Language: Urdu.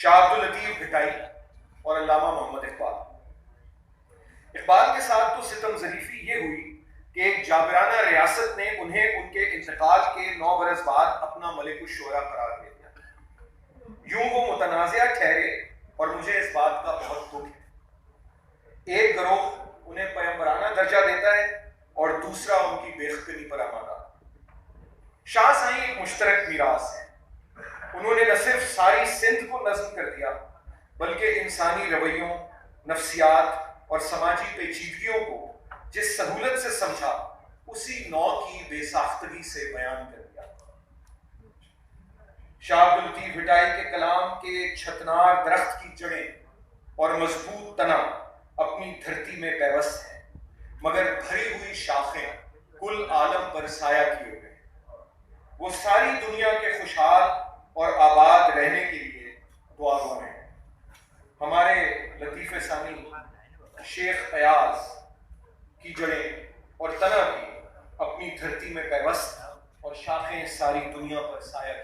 شاہ عبداللطیف بھٹائی اور علامہ محمد اقبال۔ اقبال کے ساتھ تو ستم ظریفی یہ ہوئی کہ ایک جابرانہ ریاست نے انہیں ان کے انتقال کے 9 برس بعد اپنا ملک الشعراء قرار دے دیا۔ یوں وہ متنازعہ ٹھہرے اور مجھے اس بات کا بہت دکھ ہے۔ ایک گروہ انہیں پیغمبرانہ درجہ دیتا ہے اور دوسرا ان کی بے خبری پر آمادہ۔ شاہ سائیں ایک مشترک میراث ہے۔ انہوں نے نہ صرف ساری سندھ کو نظم کر دیا بلکہ انسانی رویوں، نفسیات اور سماجی پیچیدگیوں کو جس سہولت سے سمجھا اسی نوع کی بے ساختگی سے بیان کر دیا۔ شاہ عبداللطیف بھٹائی کے کلام کے چھتنار درخت کی جڑیں اور مضبوط تنا اپنی دھرتی میں پیوست ہیں، مگر بھری ہوئی شاخیں کل عالم پر سایہ کیے ہوئے ہیں۔ وہ ساری دنیا کے خوشحال اور آباد رہنے کے لیے دعا گو ہیں۔ ہمارے لطیف ثانی شیخ ایاز کی جڑیں اور تنا بھی اپنی دھرتی میں پیوست اور شاخیں ساری دنیا پر سایہ کی